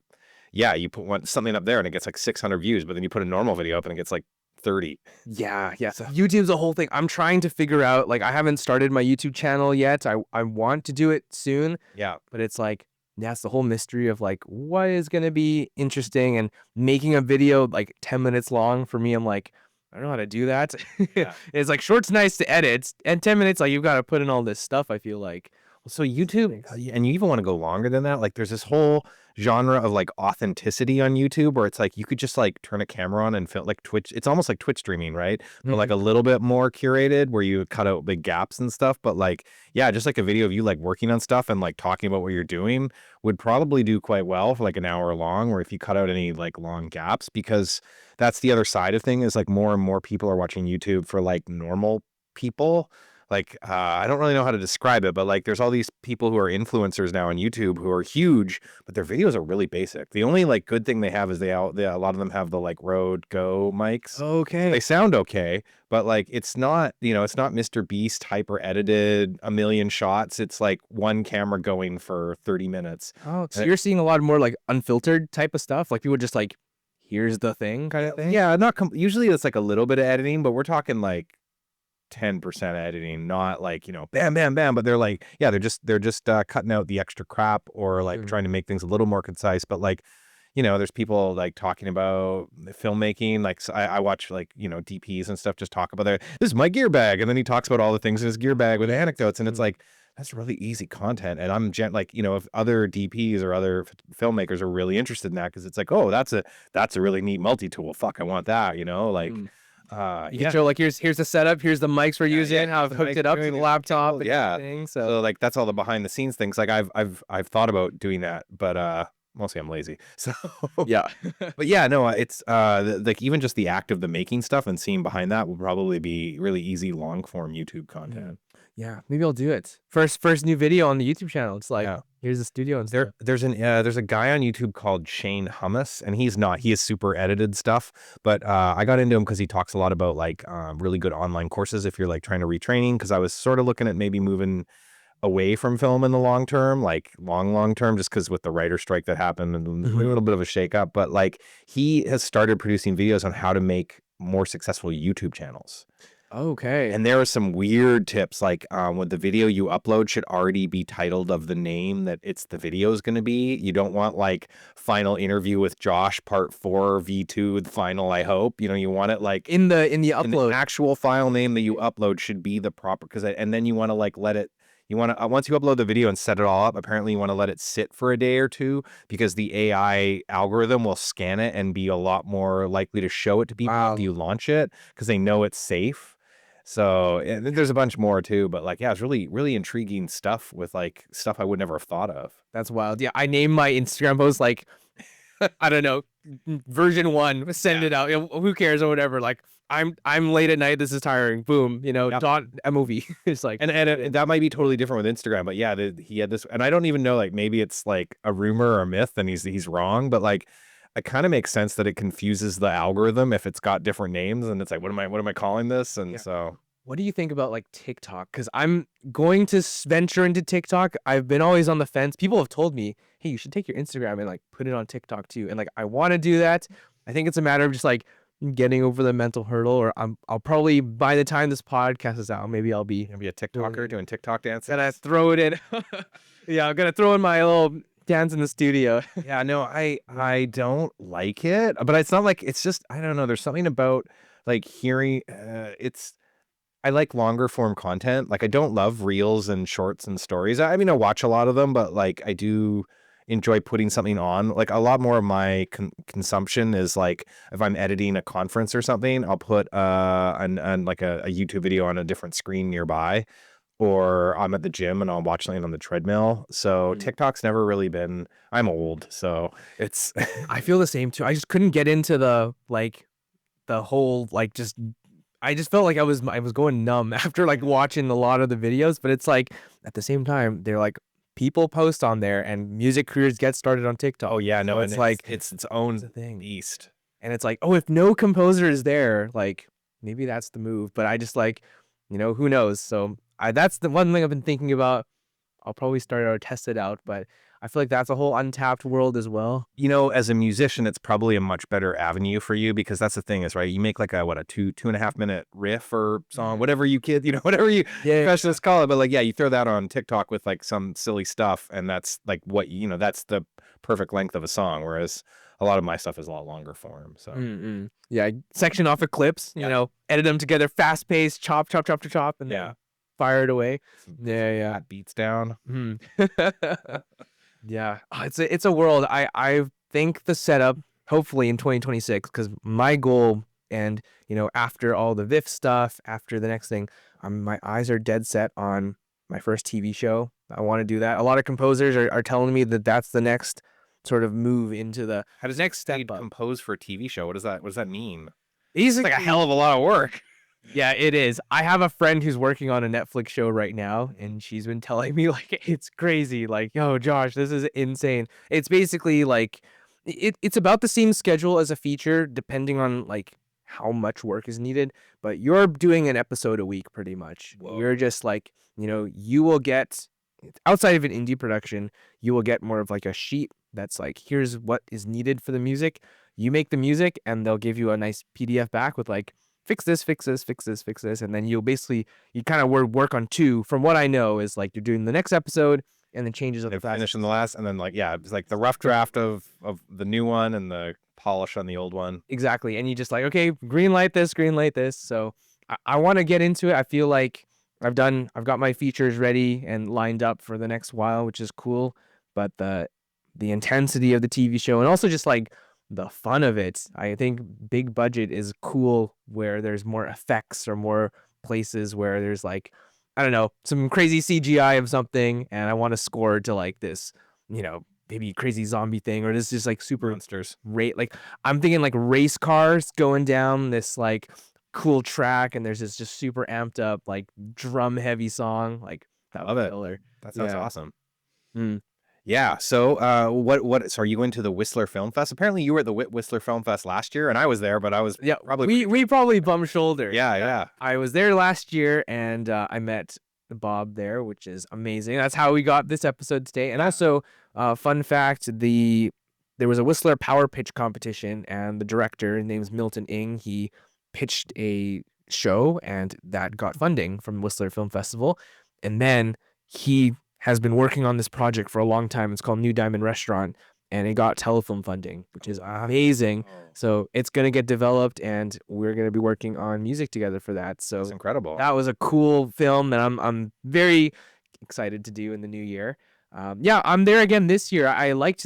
yeah, you put something up there and it gets like 600 views, but then you put a normal video up and it gets like 30. Yeah. So YouTube's a whole thing. I'm trying to figure out. Like, I haven't started my YouTube channel yet. I want to do it soon. Yeah, but it's like. That's the whole mystery of like, what is going to be interesting, and making a video like 10 minutes long for me. I'm like, I don't know how to do that. Yeah. It's like short's nice to edit, and 10 minutes, like you've got to put in all this stuff. I feel like. So YouTube, and you even want to go longer than that. Like there's this whole genre of like authenticity on YouTube where it's like you could just like turn a camera on and film like Twitch. It's almost like Twitch streaming, right? But like a little bit more curated where you cut out big gaps and stuff. But like, yeah, just like a video of you like working on stuff and like talking about what you're doing would probably do quite well for like an hour long, or if you cut out any like long gaps, because that's the other side of thing is like more and more people are watching YouTube for like normal people. Like, I don't really know how to describe it, but like there's all these people who are influencers now on YouTube who are huge, but their videos are really basic. The only like good thing they have is a lot of them have the like Rode Go mics. Okay. They sound okay, but like it's not, it's not Mr. Beast hyper edited, a million shots. It's like one camera going for 30 minutes. Oh, so you're seeing a lot more like unfiltered type of stuff? Like people just like, here's the thing kind of thing? Yeah, usually it's like a little bit of editing, but we're talking like 10% editing, not like, bam, bam, bam. But they're like, yeah, they're just cutting out the extra crap, or like trying to make things a little more concise. But like, there's people like talking about filmmaking. Like so I watch like, DPs and stuff just talk about this is my gear bag. And then he talks about all the things in his gear bag with anecdotes. And it's like, that's really easy content. And I'm like, if other DPs or other filmmakers are really interested in that, because it's like, oh, that's a really neat multi-tool. Fuck, I want that, like, you can show like here's the setup, here's the mics we're using, how I've hooked it up to the laptop, and everything. So like that's all the behind the scenes things. Like I've thought about doing that, but mostly I'm lazy. So yeah. but yeah, no, it's like even just the act of the making stuff and seeing behind that will probably be really easy long form YouTube content. Yeah, maybe I'll do it. First new video on the YouTube channel. It's like, here's the studio and stuff. There's a guy on YouTube called Shane Hummus, and he is super edited stuff. But I got into him because he talks a lot about like really good online courses if you're like trying to retraining. Because I was sort of looking at maybe moving away from film in the long term, like long term, just because with the writer strike that happened and a little bit of a shakeup. But like he has started producing videos on how to make more successful YouTube channels. Okay. And there are some weird tips, like when the video you upload should already be titled of the name that the video is going to be. You don't want like final interview with Josh part 4 V2 the final, I hope. You want it like in the upload. The actual file name that you upload should be the proper, and then you want to like let it. You want to once you upload the video and set it all up, apparently you want to let it sit for a day or two, because the AI algorithm will scan it and be a lot more likely to show it to people after you launch it, because they know it's safe. So and there's a bunch more too, but like, yeah, it's really, really intriguing stuff with like stuff I would never have thought of. That's wild. Yeah, I named my Instagram post like, I don't know, version 1, send it out. Who cares or whatever. Like, I'm late at night. This is tiring. Boom. Dot a movie. It's like, and that might be totally different with Instagram, but yeah, he had this, and I don't even know, like maybe it's like a rumor or a myth, and he's wrong, but like, it kind of makes sense that it confuses the algorithm if it's got different names, and it's like, what am I calling this? And so, what do you think about like TikTok? Because I'm going to venture into TikTok. I've been always on the fence. People have told me, hey, you should take your Instagram and like put it on TikTok too. And like, I want to do that. I think it's a matter of just like getting over the mental hurdle, or I'll probably, by the time this podcast is out, maybe I'll be a TikToker doing TikTok dances. Gotta throw it in. Yeah, I'm gonna throw in my little dance in the studio. Yeah, no, I don't like it, but it's not like, it's just, I don't know. There's something about like hearing, I like longer form content. Like I don't love reels and shorts and stories. I mean, I watch a lot of them, but like I do enjoy putting something on. Like a lot more of my consumption is like if I'm editing a conference or something, I'll put like a YouTube video on a different screen nearby, or I'm at the gym and I'll watch something on the treadmill. So TikTok's never really been, I'm old, so it's I feel the same too. I just couldn't get into the whole like I just felt like I was going numb after like watching a lot of the videos. But it's like at the same time, they're like, people post on there and music careers get started on TikTok. Oh yeah, no, so it's like it's its own thing. beast. And it's like, oh, if no composer is there, like maybe that's the move. But I just like, who knows? So that's the one thing I've been thinking about. I'll probably start or test it out, but I feel like that's a whole untapped world as well. As a musician, it's probably a much better avenue for you, because that's the thing is, right, you make like a 2.5 minute riff or song, whatever you whatever you specialists call it. But like, yeah, you throw that on TikTok with like some silly stuff, and that's like what, that's the perfect length of a song. Whereas a lot of my stuff is a lot longer form. So yeah, section off of clips, edit them together, fast paced, chop, and then fire it away. Yeah. Beats down. Yeah, it's a world. I think the setup, hopefully in 2026, because my goal, and after all the VIFF stuff, after the next thing, my eyes are dead set on my first TV show. I want to do that. A lot of composers are telling me that that's the next sort of move into the next step up. Compose for a TV show? What does that mean? It's like a hell of a lot of work. Yeah, it is. I have a friend who's working on a Netflix show right now, and she's been telling me like it's crazy. Like, yo, Josh, this is insane. It's basically like it's about the same schedule as a feature, depending on like how much work is needed. But you're doing an episode a week, pretty much. Whoa. You're just like, you will get, outside of an indie production, you will get more of like a sheet that's like, here's what is needed for the music. You make the music, and they'll give you a nice PDF back with like, fix this, and then you kind of work on 2. From what I know is like, you're doing the next episode, and then changes of They the fast. finish in the last, and then like it's like the rough draft of the new one and the polish on the old one. Exactly. And you just like, okay, green light this. So I want to get into it. I feel like I've got my features ready and lined up for the next while, which is cool. But the intensity of the TV show and also just like the fun of it, I think big budget is cool where there's more effects or more places where there's like, I don't know, some crazy CGI of something, and I want to score to like this, maybe crazy zombie thing, or this just like super Monsters. like I'm thinking like race cars going down this like cool track, and there's this just super amped up like drum heavy song. Like that Love was it. killer. That sounds Yeah. awesome. Mm. Yeah. So, so are you going to the Whistler Film Fest? Apparently, you were at the Whistler Film Fest last year, and I was there, but I was Yeah, probably we probably bum shoulders. yeah. I was there last year, and I met Bob there, which is amazing. That's how we got this episode today. And also, fun fact: there was a Whistler power pitch competition, and the director, his name's Milton Ng, he pitched a show, and that got funding from Whistler Film Festival. And then he has been working on this project for a long time. It's called New Diamond Restaurant, and it got telefilm funding, which is amazing. So it's gonna get developed, and we're gonna be working on music together for that. So It's incredible. that was a cool film that I'm very excited to do in the new year. Yeah, I'm there again this year. I liked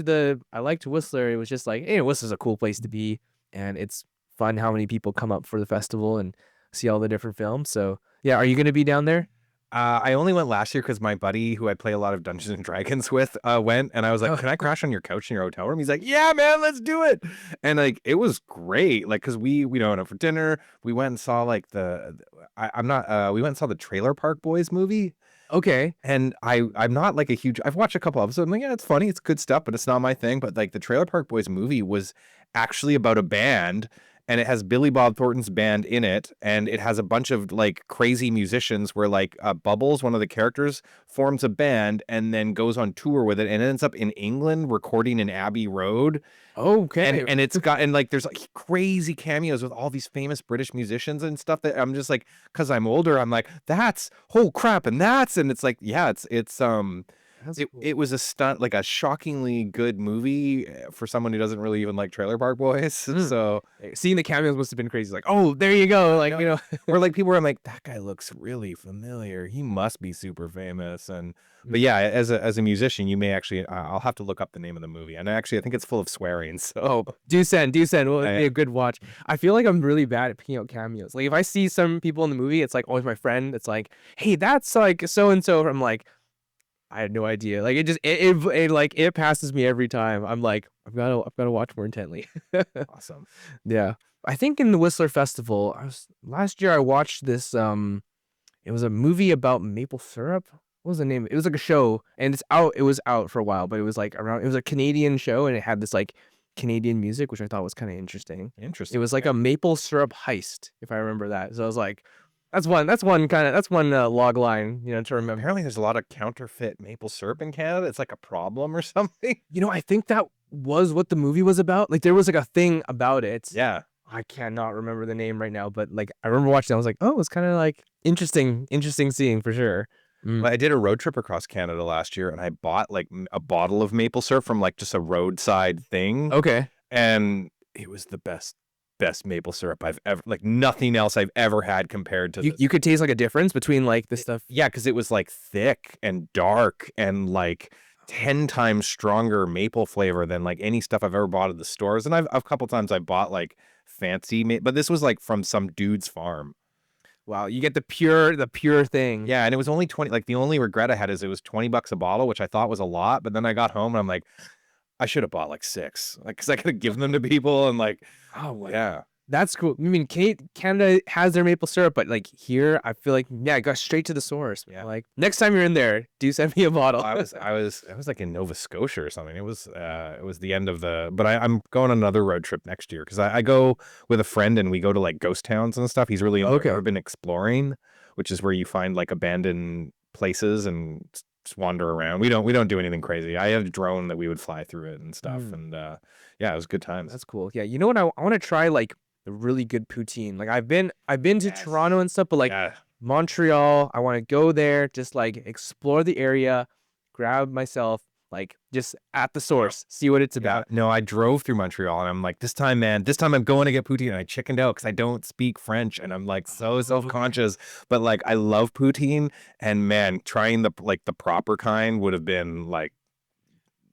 Whistler. It was just like, hey, Whistler's a cool place to be, and it's fun how many people come up for the festival and see all the different films. So yeah, are you gonna be down there? I only went last year because my buddy, who I play a lot of Dungeons and Dragons with, went, and I was like, Oh. "Can I crash on your couch in your hotel room?" He's like, "Yeah, man, let's do it." And like, it was great. Like, cause we went out for dinner. We went and saw like we went and saw the Trailer Park Boys movie. Okay. And I'm not like I've watched a couple episodes. I'm like, yeah, it's funny, it's good stuff, but it's not my thing. But like the Trailer Park Boys movie was actually about a band, and it has Billy Bob Thornton's band in it, and it has a bunch of like crazy musicians where like Bubbles, one of the characters, forms a band and then goes on tour with it and ends up in England recording in Abbey Road. Okay. And it's got, and like there's like crazy cameos with all these famous British musicians and stuff that I'm just like, because I'm older, I'm like, that's whole crap, and it's like, yeah, it's That's cool. it was a stunt, like a shockingly good movie for someone who doesn't really even like Trailer Park Boys. So Seeing the cameos must have been crazy. Like, oh, there you go. Like, or like people were, I'm like, that guy looks really familiar. He must be super famous. And but yeah, as a musician, you may actually I'll have to look up the name of the movie. And actually, I think it's full of swearing. So oh, do send. Well, it'd be a good watch. I feel like I'm really bad at picking out cameos. Like if I see some people in the movie, it's like always my friend. It's like, hey, that's like so and so. I'm like, I had no idea. Like it passes me every time. I'm like, I've got to watch more intently. awesome. Yeah. I think in the Whistler Festival, last year I watched this it was a movie about maple syrup. What was the name? It was like a show, and it was out for a while, but it was like it was a Canadian show, and it had this like Canadian music, which I thought was kind of interesting. Interesting. It was like a maple syrup heist, if I remember that. So I was like, that's one log line, to remember. Apparently, there's a lot of counterfeit maple syrup in Canada. It's like a problem or something. I think that was what the movie was about. Like there was like a thing about it. Yeah. I cannot remember the name right now, but like I remember watching it, I was like, oh, it's kind of like interesting seeing for sure. Well, I did a road trip across Canada last year, and I bought like a bottle of maple syrup from like just a roadside thing. Okay. And it was the best maple syrup I've ever, like nothing else I've ever had compared to You could taste like a difference between like the stuff. Yeah, because it was like thick and dark and like 10 times stronger maple flavor than like any stuff I've ever bought at the stores. And a couple times I bought like fancy, but this was like from some dude's farm. Wow, you get the pure thing. Yeah, and it was only 20. Like the only regret I had is it was $20 a bottle, which I thought was a lot. But then I got home and I'm like, I should have bought like 6, like because I could have given them to people and like, Oh, yeah. That's cool. I mean, Canada has their maple syrup, but like here, I feel like I got straight to the source. Yeah. Like next time you're in there, do send me a bottle. I was like in Nova Scotia or something. It was the end of but I'm going on another road trip next year because I go with a friend and we go to like ghost towns and stuff. He's really into urban exploring, which is where you find like abandoned places and just wander around. We don't do anything crazy. I have a drone that we would fly through it and stuff. And yeah, it was good times. That's cool. Yeah, you know what? I want to try like the really good poutine. Like I've been to Toronto and stuff, but like Montreal, I want to go there, just like explore the area grab myself, like just at the source, see what it's Yeah, about. no, I drove through Montreal and I'm like, this time, man, this time I'm going to get poutine. And I chickened out because I don't speak French and I'm like so self-conscious. But like, I love poutine, and man, trying the proper kind would have been like,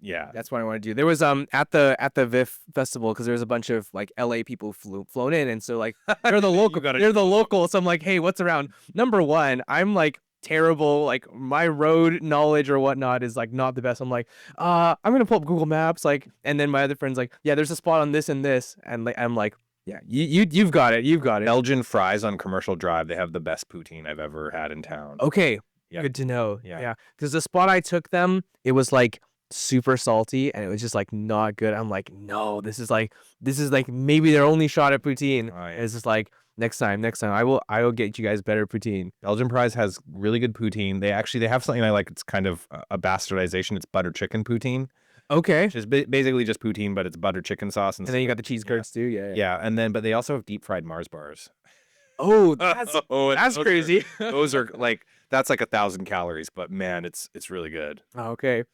yeah. That's what I want to do. There was at the VIFF festival, because there was a bunch of like LA people flown in, and so like they're the local, they're the locals. So I'm like, hey, what's around? Number one, I'm like terrible, like my road knowledge or whatnot is like not the best. I'm like, I'm gonna pull up Google Maps, like, and then my other friend's like, yeah, there's a spot on this and this, and like I'm like, yeah, you've got it, you've got it. Belgian fries on Commercial Drive, they have the best poutine I've ever had in town. Okay, Yeah. good to know. Yeah. Yeah, because the spot I took them, it was like super salty and it was just like not good. I'm like, no, this is like maybe their only shot at poutine. Oh, yeah. It's just like next time I will get you guys better poutine. Belgian Fries has really good poutine. They have something I like. It's kind of a bastardization. It's butter chicken poutine, Okay, which is basically just poutine, but it's butter chicken sauce. and then you got the cheese curds too. Yeah. yeah, and then but they also have deep fried Mars bars. Oh, that's Oh, and that's those crazy. Those are like, that's like 1,000 calories, but man, it's really good. Okay.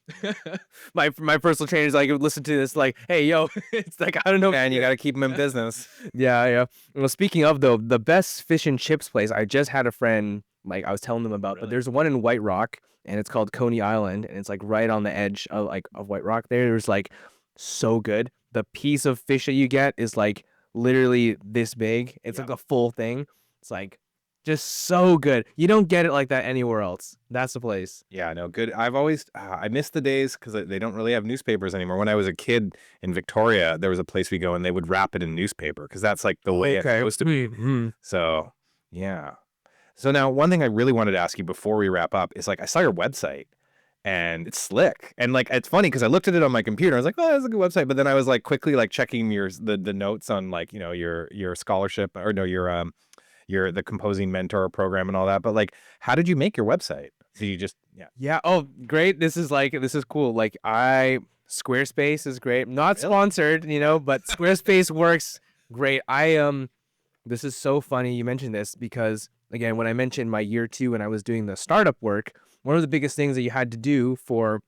my personal trainer is like, listen to this, like, hey, yo, it's like, I don't know. Man, you got to keep them in business. Yeah. Well, speaking of though, the best fish and chips place, I just had a friend, like I was telling them about, but Really? there's one in White Rock, and it's called Coney Island, and it's like right on the edge of White Rock. There's like so good. The piece of fish that you get is like literally this big. It's like a full thing. It's like just so good. You don't get it like that anywhere else. That's the place. Yeah, no, good. I've always I miss the days because they don't really have newspapers anymore. When I was a kid in Victoria, there was a place we go and they would wrap it in newspaper because that's like the way it's supposed to be. Mhm. So yeah. So now one thing I really wanted to ask you before we wrap up is like, I saw your website and it's slick, and like it's funny because I looked at it on my computer. I was like, oh, that's a good website, but then I was like quickly like checking the notes on like, you know, your scholarship, or no, your the composing mentor program and all that. But like, how did you make your website? So you just Yeah. Oh, great. This is cool. Like Squarespace is great. Not sponsored, but Squarespace works great. This is so funny you mentioned this, because again, when I mentioned my year 2 when I was doing the startup work, one of the biggest things that you had to do for,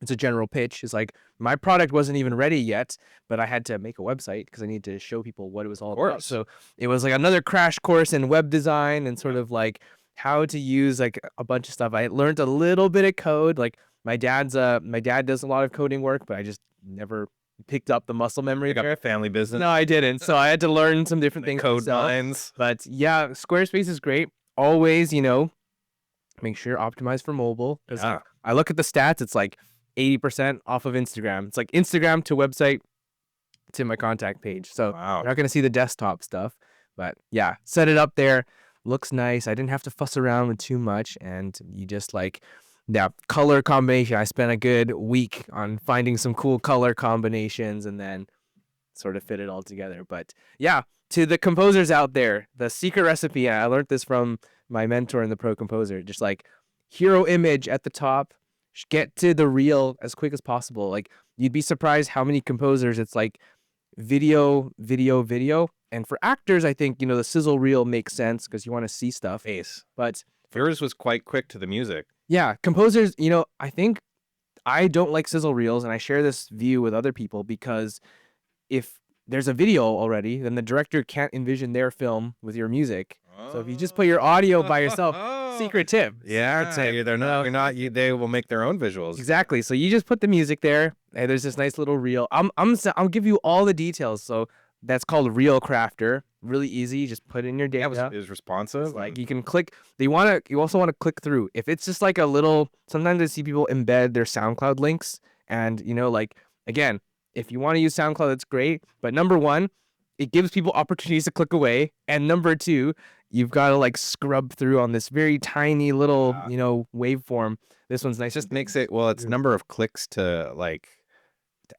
it's a general pitch, is like my product wasn't even ready yet, but I had to make a website because I needed to show people what it was all about. So it was like another crash course in web design and sort of like how to use like a bunch of stuff. I learned a little bit of code. Like my dad does a lot of coding work, but I just never picked up the muscle memory. you got there. a family business. No, I didn't. So I had to learn some different things. Code myself. lines. But yeah, Squarespace is great. Always, make sure optimize for mobile. 'Cause Yeah. I look at the stats, it's like 80% off of Instagram. It's like Instagram to website to my contact page. So Wow. you're not going to see the desktop stuff. But yeah, set it up there. Looks nice. I didn't have to fuss around with too much. And you just like, yeah, color combination. I spent a good week on finding some cool color combinations and then sort of fit it all together. But yeah, to the composers out there, the secret recipe, and I learned this from my mentor in the Pro Composer, just like hero image at the top, get to the reel as quick as possible. Like you'd be surprised how many composers it's like video. And for actors, I think, the sizzle reel makes sense because you want to see stuff. Ace. But Yours was quite quick to the music. yeah, composers, I think I don't like sizzle reels, and I share this view with other people because if there's a video already, then the director can't envision their film with your music. So if you just put your audio by yourself, secret tip. Yeah, I'd say they're not. They will make their own visuals. Exactly. So you just put the music there, and there's this nice little reel. I'll give you all the details. So that's called Reel Crafter. Really easy. Just put it in your data. It was responsive. Like you can click. You also want to click through. If it's just like a little, sometimes I see people embed their SoundCloud links, and like again, if you want to use SoundCloud, that's great. But number one, it gives people opportunities to click away, and number two, you've got to like scrub through on this very tiny little, waveform. This one's nice. just makes it, well, it's number of clicks to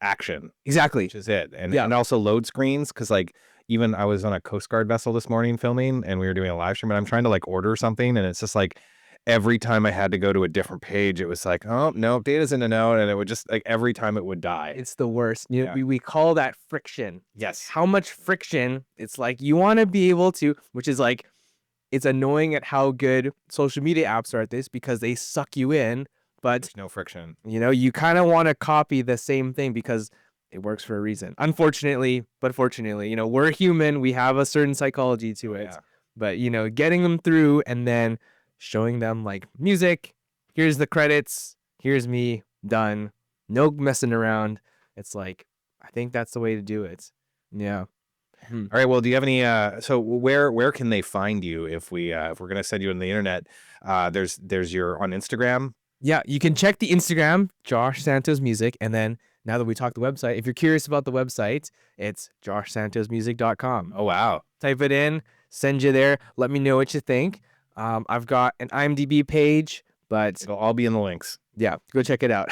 action, Exactly. which is it. And Yeah. and also load screens, because like even I was on a Coast Guard vessel this morning filming, and we were doing a live stream, and I'm trying to like order something, and it's just like every time I had to go to a different page, it was like, oh no, data's in and out, and it would just like every time it would die. It's the worst. Yeah. We call that friction. Yes. How much friction? It's like you want to be able to, which is like, it's annoying at how good social media apps are at this because they suck you in, but There's no friction. you know, you kind of want to copy the same thing because it works for a reason. Unfortunately, but fortunately, you know, we're human. We have a certain psychology to it. Yeah. But, you know, getting them through and then showing them like music, here's the credits, here's me, done. No messing around. It's like, I think that's the way to do it. Yeah. All right. Well, do you have any? So where can they find you if we're gonna send you on the internet? There's your on Instagram. Yeah, you can check the Instagram, Josh Santos Music, and then now that we talked the website, if you're curious about the website, it's joshsantosmusic.com. Oh wow. Type it in, send you there. Let me know what you think. I've got an IMDb page, but It'll all be in the links. yeah, go check it out.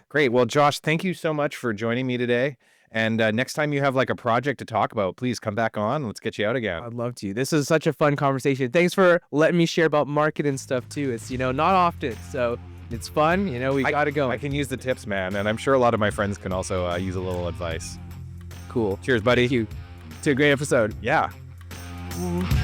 Great. Well, Josh, thank you so much for joining me today. And next time you have like a project to talk about, please come back on. Let's get you out again. I'd love to. This is such a fun conversation. Thanks for letting me share about market and stuff too. It's, you know, not often, so it's fun. You know, we got to go. I can use the tips, man. And I'm sure a lot of my friends can also use a little advice. Cool. Cheers, buddy. Thank you. To a great episode. Yeah. Mm.